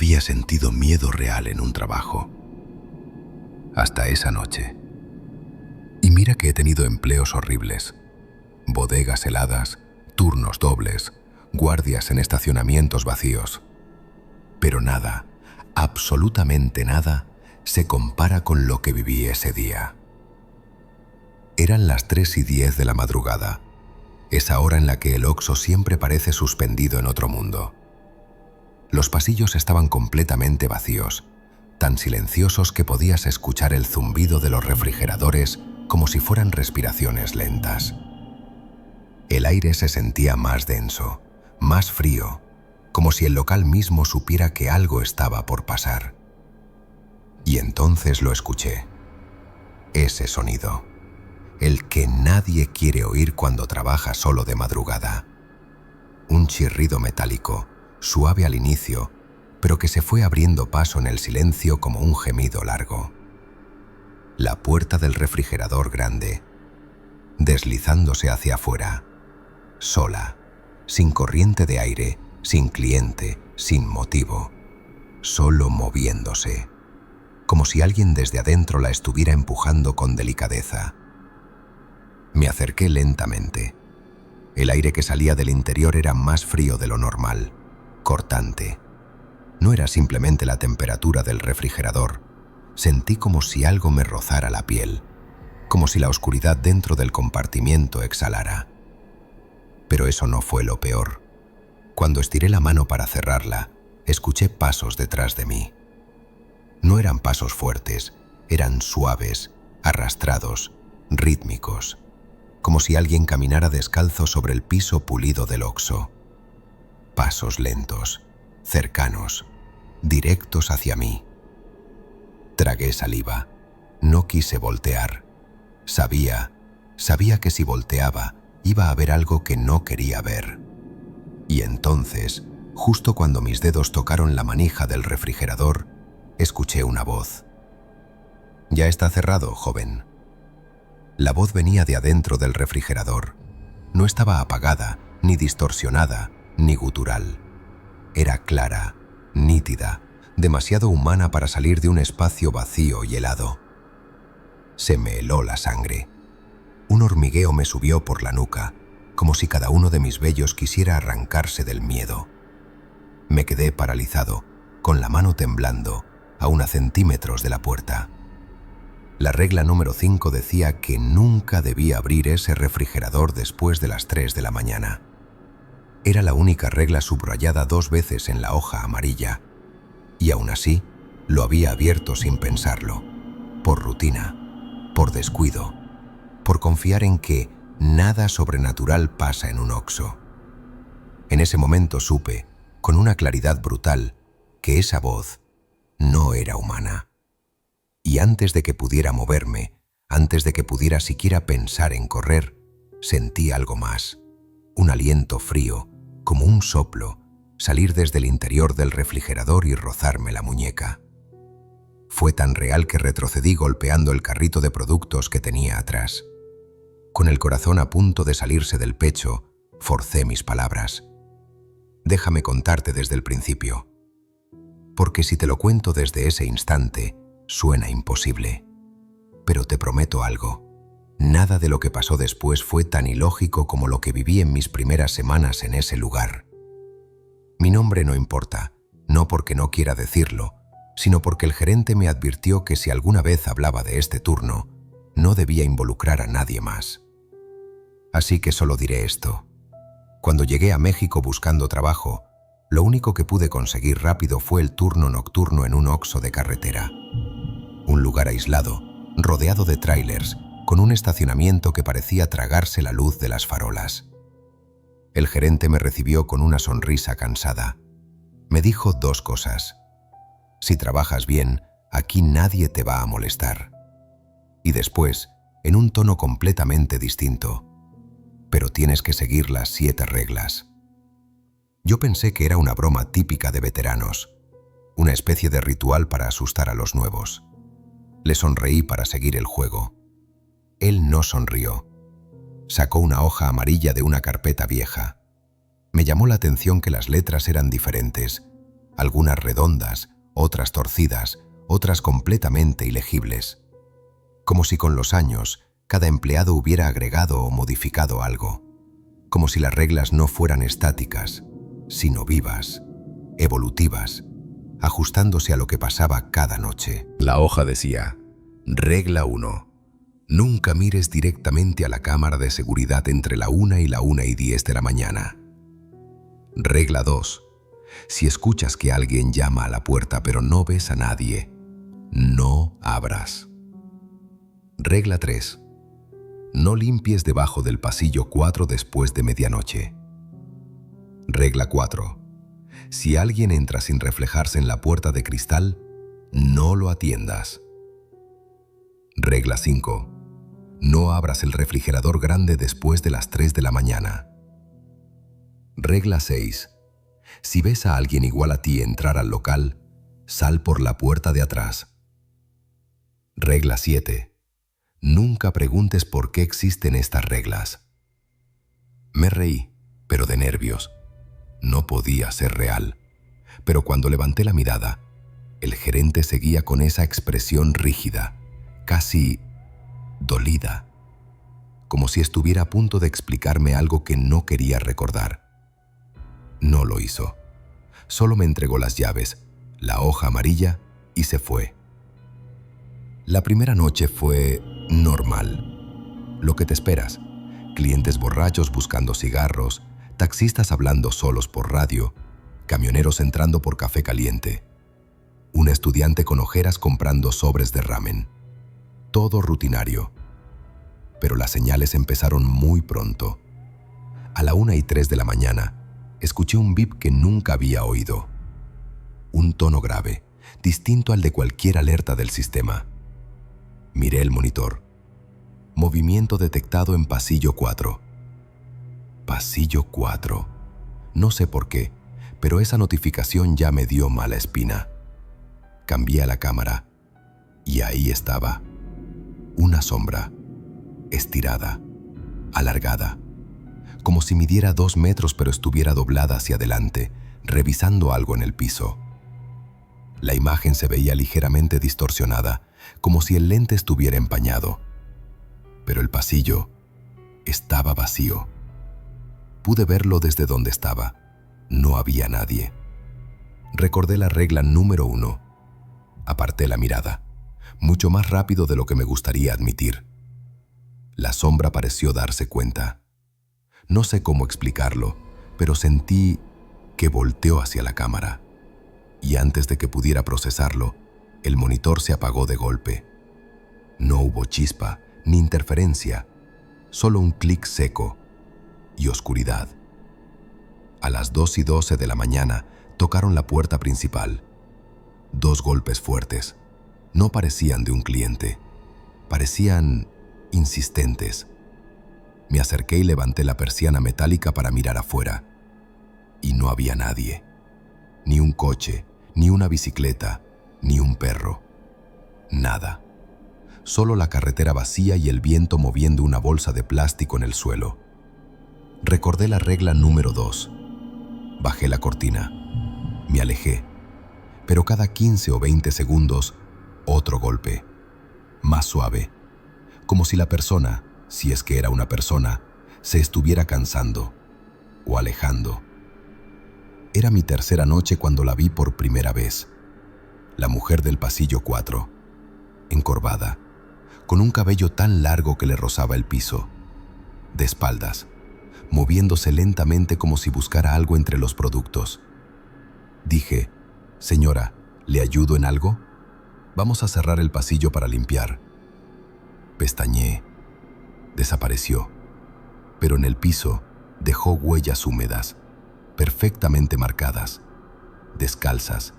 había sentido miedo real en un trabajo. Hasta esa noche. Y mira que he tenido empleos horribles. Bodegas heladas, turnos dobles, guardias en estacionamientos vacíos. Pero nada, absolutamente nada, se compara con lo que viví ese día. Eran las 3:10 de la madrugada, esa hora en la que el Oxxo siempre parece suspendido en otro mundo. Los pasillos estaban completamente vacíos, tan silenciosos que podías escuchar el zumbido de los refrigeradores como si fueran respiraciones lentas. El aire se sentía más denso, más frío, como si el local mismo supiera que algo estaba por pasar. Y entonces lo escuché. Ese sonido, el que nadie quiere oír cuando trabaja solo de madrugada. Un chirrido metálico, suave al inicio, pero que se fue abriendo paso en el silencio como un gemido largo. La puerta del refrigerador grande, deslizándose hacia afuera, sola, sin corriente de aire, sin cliente, sin motivo, solo moviéndose, como si alguien desde adentro la estuviera empujando con delicadeza. Me acerqué lentamente. El aire que salía del interior era más frío de lo normal, cortante. No era simplemente la temperatura del refrigerador. Sentí como si algo me rozara la piel, como si la oscuridad dentro del compartimiento exhalara. Pero eso no fue lo peor. Cuando estiré la mano para cerrarla, escuché pasos detrás de mí. No eran pasos fuertes, eran suaves, arrastrados, rítmicos, como si alguien caminara descalzo sobre el piso pulido del Oxxo. Pasos lentos, cercanos, directos hacia mí. Tragué saliva. No quise voltear. Sabía que si volteaba, iba a ver algo que no quería ver. Y entonces, justo cuando mis dedos tocaron la manija del refrigerador, escuché una voz. «Ya está cerrado, joven». La voz venía de adentro del refrigerador. No estaba apagada, ni distorsionada, ni gutural. Era clara, nítida, demasiado humana para salir de un espacio vacío y helado. Se me heló la sangre. Un hormigueo me subió por la nuca, como si cada uno de mis vellos quisiera arrancarse del miedo. Me quedé paralizado, con la mano temblando, a unos centímetros de la puerta. La regla número 5 decía que nunca debía abrir ese refrigerador después de las 3 de la mañana. Era la única regla subrayada 2 veces en la hoja amarilla, y aún así lo había abierto sin pensarlo, por rutina, por descuido, por confiar en que nada sobrenatural pasa en un Oxxo. En ese momento supe, con una claridad brutal, que esa voz no era humana. Y antes de que pudiera moverme, antes de que pudiera siquiera pensar en correr, sentí algo más. Un aliento frío, como un soplo, salir desde el interior del refrigerador y rozarme la muñeca. Fue tan real que retrocedí golpeando el carrito de productos que tenía atrás. Con el corazón a punto de salirse del pecho, forcé mis palabras. Déjame contarte desde el principio. Porque si te lo cuento desde ese instante, suena imposible. Pero te prometo algo. Nada de lo que pasó después fue tan ilógico como lo que viví en mis primeras semanas en ese lugar. Mi nombre no importa, no porque no quiera decirlo, sino porque el gerente me advirtió que si alguna vez hablaba de este turno, no debía involucrar a nadie más. Así que solo diré esto. Cuando llegué a México buscando trabajo, lo único que pude conseguir rápido fue el turno nocturno en un Oxxo de carretera. Un lugar aislado, rodeado de tráilers, con un estacionamiento que parecía tragarse la luz de las farolas. El gerente me recibió con una sonrisa cansada. Me dijo 2 cosas. Si trabajas bien, aquí nadie te va a molestar. Y después, en un tono completamente distinto, pero tienes que seguir las 7 reglas. Yo pensé que era una broma típica de veteranos, una especie de ritual para asustar a los nuevos. Le sonreí para seguir el juego. Él no sonrió. Sacó una hoja amarilla de una carpeta vieja. Me llamó la atención que las letras eran diferentes, algunas redondas, otras torcidas, otras completamente ilegibles. Como si con los años cada empleado hubiera agregado o modificado algo. Como si las reglas no fueran estáticas, sino vivas, evolutivas, ajustándose a lo que pasaba cada noche. La hoja decía: Regla 1. Nunca mires directamente a la cámara de seguridad entre la 1 y la 1:10 de la mañana. Regla 2. Si escuchas que alguien llama a la puerta pero no ves a nadie, no abras. Regla 3. No limpies debajo del pasillo 4 después de medianoche. Regla 4. Si alguien entra sin reflejarse en la puerta de cristal, no lo atiendas. Regla 5. No abras el refrigerador grande después de las 3 de la mañana. Regla 6. Si ves a alguien igual a ti entrar al local, sal por la puerta de atrás. Regla 7. Nunca preguntes por qué existen estas reglas. Me reí, pero de nervios. No podía ser real. Pero cuando levanté la mirada, el gerente seguía con esa expresión rígida, casi dolida, como si estuviera a punto de explicarme algo que no quería recordar. No lo hizo. Solo me entregó las llaves, la hoja amarilla y se fue. La primera noche fue normal. Lo que te esperas. Clientes borrachos buscando cigarros, taxistas hablando solos por radio, camioneros entrando por café caliente, un estudiante con ojeras comprando sobres de ramen. Todo rutinario. Pero las señales empezaron muy pronto. A la 1:03 de la mañana, escuché un bip que nunca había oído. Un tono grave, distinto al de cualquier alerta del sistema. Miré el monitor. Movimiento detectado en pasillo 4. Pasillo 4. No sé por qué, pero esa notificación ya me dio mala espina. Cambié a la cámara y ahí estaba. Una sombra, estirada, alargada, como si midiera 2 metros pero estuviera doblada hacia adelante, revisando algo en el piso. La imagen se veía ligeramente distorsionada, como si el lente estuviera empañado. Pero el pasillo estaba vacío. Pude verlo desde donde estaba. No había nadie. Recordé la regla número 1. Aparté la mirada, mucho más rápido de lo que me gustaría admitir. La sombra pareció darse cuenta. No sé cómo explicarlo, pero sentí que volteó hacia la cámara. Y antes de que pudiera procesarlo, el monitor se apagó de golpe. No hubo chispa ni interferencia, solo un clic seco y oscuridad. A las 2:12 de la mañana tocaron la puerta principal. 2 golpes fuertes. No parecían de un cliente. Parecían insistentes. Me acerqué y levanté la persiana metálica para mirar afuera. Y no había nadie. Ni un coche, ni una bicicleta, ni un perro. Nada. Solo la carretera vacía y el viento moviendo una bolsa de plástico en el suelo. Recordé la regla número 2. Bajé la cortina. Me alejé. Pero cada 15 o 20 segundos, otro golpe. Más suave. Como si la persona, si es que era una persona, se estuviera cansando o alejando. Era mi tercera noche cuando la vi por primera vez. La mujer del pasillo 4, encorvada, con un cabello tan largo que le rozaba el piso, de espaldas, moviéndose lentamente como si buscara algo entre los productos. Dije: «Señora, ¿le ayudo en algo? Vamos a cerrar el pasillo para limpiar». Pestañeé. Desapareció, pero en el piso dejó huellas húmedas, perfectamente marcadas, descalzas,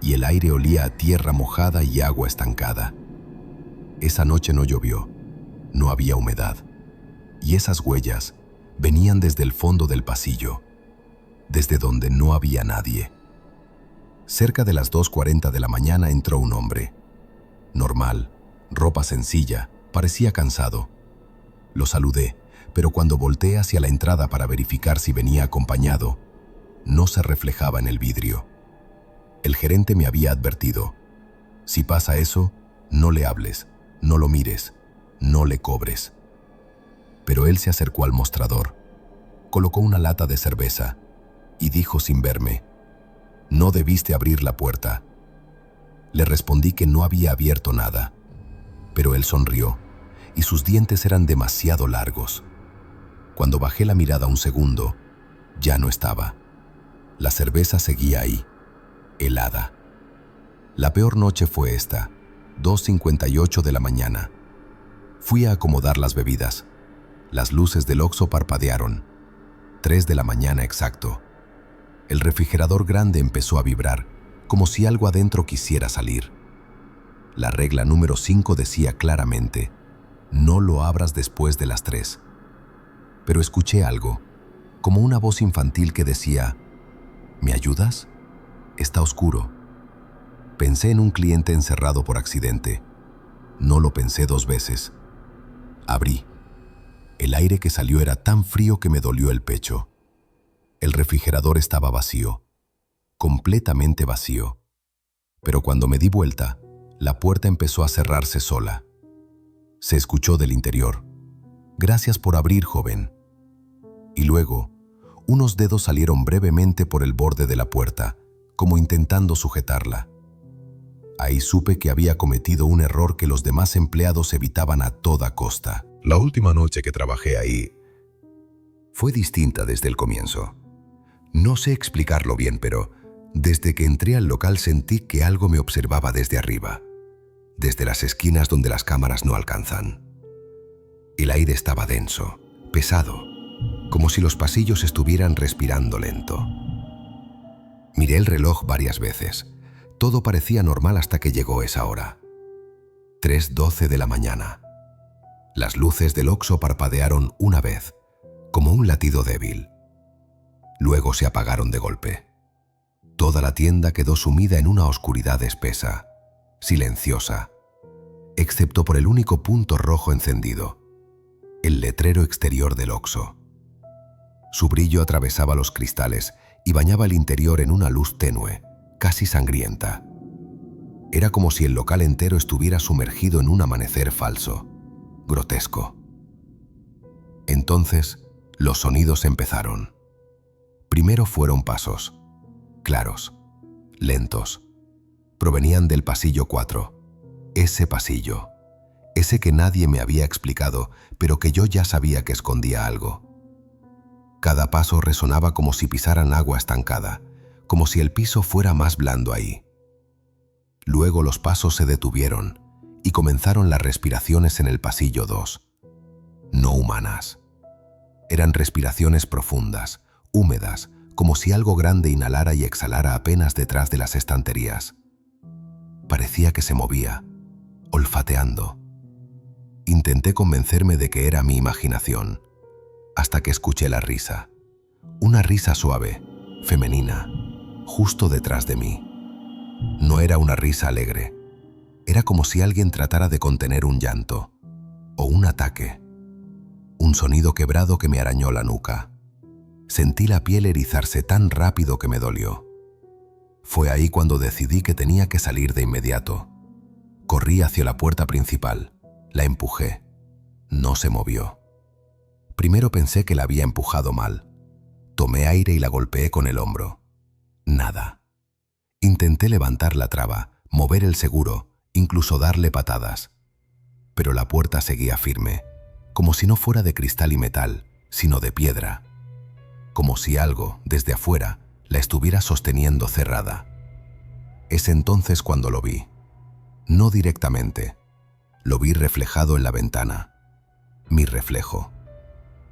y el aire olía a tierra mojada y agua estancada. Esa noche no llovió, no había humedad, y esas huellas venían desde el fondo del pasillo, desde donde no había nadie. Cerca de las 2:40 de la mañana entró un hombre. Normal, ropa sencilla, parecía cansado. Lo saludé, pero cuando volteé hacia la entrada para verificar si venía acompañado, no se reflejaba en el vidrio. El gerente me había advertido: si pasa eso, no le hables, no lo mires, no le cobres. Pero él se acercó al mostrador, colocó una lata de cerveza y dijo sin verme: no debiste abrir la puerta. Le respondí que no había abierto nada, pero él sonrió y sus dientes eran demasiado largos. Cuando bajé la mirada un segundo, ya no estaba. La cerveza seguía ahí, helada. La peor noche fue esta, 2:58 de la mañana. Fui a acomodar las bebidas. Las luces del Oxxo parpadearon. 3 de la mañana exacto. El refrigerador grande empezó a vibrar, como si algo adentro quisiera salir. La regla número 5 decía claramente: no lo abras después de las 3. Pero escuché algo, como una voz infantil que decía: ¿me ayudas? Está oscuro. Pensé en un cliente encerrado por accidente. No lo pensé 2 veces. Abrí. El aire que salió era tan frío que me dolió el pecho. El refrigerador estaba vacío, completamente vacío. Pero cuando me di vuelta, la puerta empezó a cerrarse sola. Se escuchó del interior: gracias por abrir, joven. Y luego, unos dedos salieron brevemente por el borde de la puerta, como intentando sujetarla. Ahí supe que había cometido un error que los demás empleados evitaban a toda costa. La última noche que trabajé ahí Fue distinta desde el comienzo. No sé explicarlo bien, pero desde que entré al local sentí que algo me observaba desde arriba, desde las esquinas donde las cámaras no alcanzan. El aire estaba denso, pesado, como si los pasillos estuvieran respirando lento. Miré el reloj varias veces. Todo parecía normal hasta que llegó esa hora. 3:12 de la mañana. Las luces del Oxxo parpadearon una vez, como un latido débil. Luego se apagaron de golpe. Toda la tienda quedó sumida en una oscuridad espesa, silenciosa, excepto por el único punto rojo encendido, el letrero exterior del Oxxo. Su brillo atravesaba los cristales y bañaba el interior en una luz tenue, casi sangrienta. Era como si el local entero estuviera sumergido en un amanecer falso, grotesco. Entonces, los sonidos empezaron. Primero fueron pasos, claros, lentos. Provenían del pasillo 4, ese pasillo, ese que nadie me había explicado, pero que yo ya sabía que escondía algo. Cada paso resonaba como si pisaran agua estancada, como si el piso fuera más blando ahí. Luego los pasos se detuvieron y comenzaron las respiraciones en el pasillo 2. No humanas. Eran respiraciones profundas, húmedas, como si algo grande inhalara y exhalara apenas detrás de las estanterías. Parecía que se movía, olfateando. Intenté convencerme de que era mi imaginación, hasta que escuché la risa. Una risa suave, femenina, justo detrás de mí. No era una risa alegre. Era como si alguien tratara de contener un llanto, o un ataque. Un sonido quebrado que me arañó la nuca. Sentí la piel erizarse tan rápido que me dolió. Fue ahí cuando decidí que tenía que salir de inmediato. Corrí hacia la puerta principal. La empujé. No se movió. Primero pensé que la había empujado mal. Tomé aire y la golpeé con el hombro. Nada. Intenté levantar la traba, mover el seguro, incluso darle patadas. Pero la puerta seguía firme, como si no fuera de cristal y metal, sino de piedra. Como si algo, desde afuera, la estuviera sosteniendo cerrada. Es entonces cuando lo vi. No directamente. Lo vi reflejado en la ventana. Mi reflejo.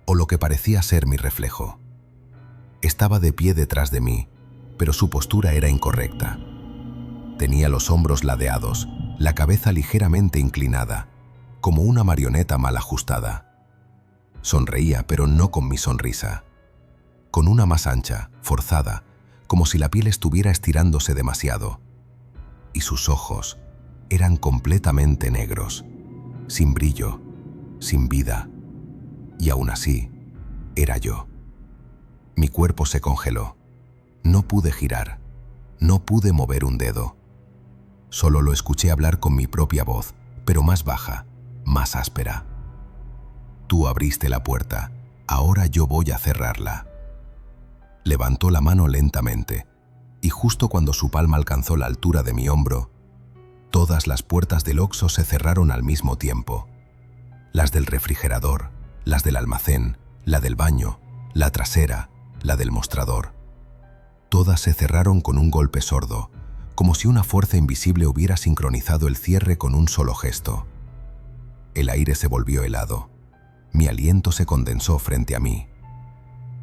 O lo que parecía ser mi reflejo. Estaba de pie detrás de mí, pero su postura era incorrecta. Tenía los hombros ladeados, la cabeza ligeramente inclinada, como una marioneta mal ajustada. Sonreía, pero no con mi sonrisa. Con una más ancha, forzada, como si la piel estuviera estirándose demasiado. Y sus ojos eran completamente negros, sin brillo, sin vida. Y aún así, era yo. Mi cuerpo se congeló. No pude girar. No pude mover un dedo. Solo lo escuché hablar con mi propia voz, pero más baja, más áspera. Tú abriste la puerta, ahora yo voy a cerrarla. Levantó la mano lentamente, y justo cuando su palma alcanzó la altura de mi hombro, todas las puertas del Oxxo se cerraron al mismo tiempo. Las del refrigerador, las del almacén, la del baño, la trasera, la del mostrador. Todas se cerraron con un golpe sordo, como si una fuerza invisible hubiera sincronizado el cierre con un solo gesto. El aire se volvió helado. Mi aliento se condensó frente a mí.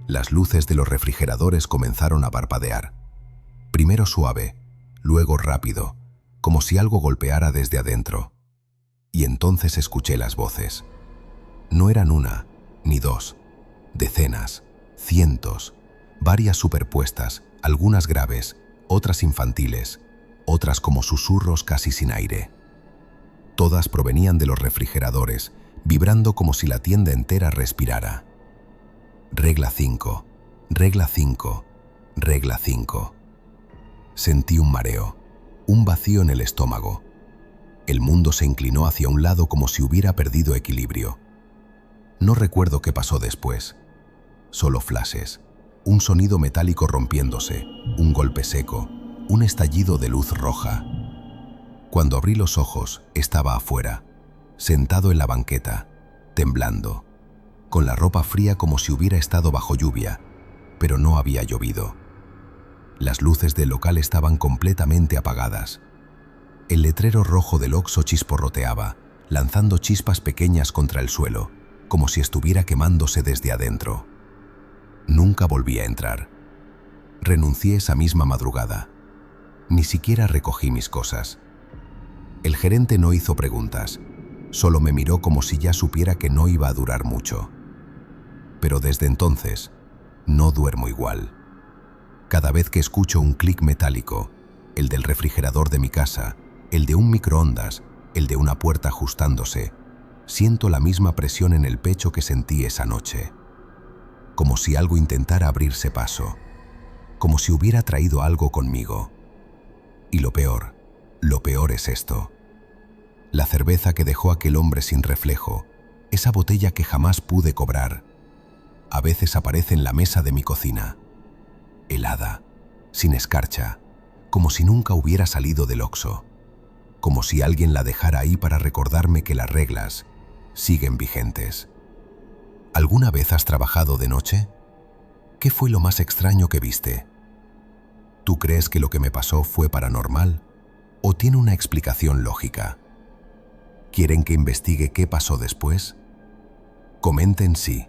Las luces de los refrigeradores comenzaron a parpadear. Primero suave, luego rápido, como si algo golpeara desde adentro. Y entonces escuché las voces. No eran una, ni dos, decenas, cientos, varias superpuestas, algunas graves, otras infantiles, otras como susurros casi sin aire. Todas provenían de los refrigeradores, vibrando como si la tienda entera respirara. Regla 5, regla 5, regla 5. Sentí un mareo, un vacío en el estómago. El mundo se inclinó hacia un lado como si hubiera perdido equilibrio. No recuerdo qué pasó después. Solo flashes, un sonido metálico rompiéndose, un golpe seco, un estallido de luz roja. Cuando abrí los ojos, estaba afuera, sentado en la banqueta, temblando, con la ropa fría como si hubiera estado bajo lluvia, pero no había llovido. Las luces del local estaban completamente apagadas. El letrero rojo del Oxxo chisporroteaba, lanzando chispas pequeñas contra el suelo, como si estuviera quemándose desde adentro. Nunca volví a entrar. Renuncié esa misma madrugada. Ni siquiera recogí mis cosas. El gerente no hizo preguntas, solo me miró como si ya supiera que no iba a durar mucho. Pero desde entonces, no duermo igual. Cada vez que escucho un clic metálico, el del refrigerador de mi casa, el de un microondas, el de una puerta ajustándose, siento la misma presión en el pecho que sentí esa noche. Como si algo intentara abrirse paso, como si hubiera traído algo conmigo. Y lo peor es esto. La cerveza que dejó aquel hombre sin reflejo, esa botella que jamás pude cobrar, a veces aparece en la mesa de mi cocina, helada, sin escarcha, como si nunca hubiera salido del Oxxo, como si alguien la dejara ahí para recordarme que las reglas siguen vigentes. ¿Alguna vez has trabajado de noche? ¿Qué fue lo más extraño que viste? ¿Tú crees que lo que me pasó fue paranormal o tiene una explicación lógica? ¿Quieren que investigue qué pasó después? Comenten sí.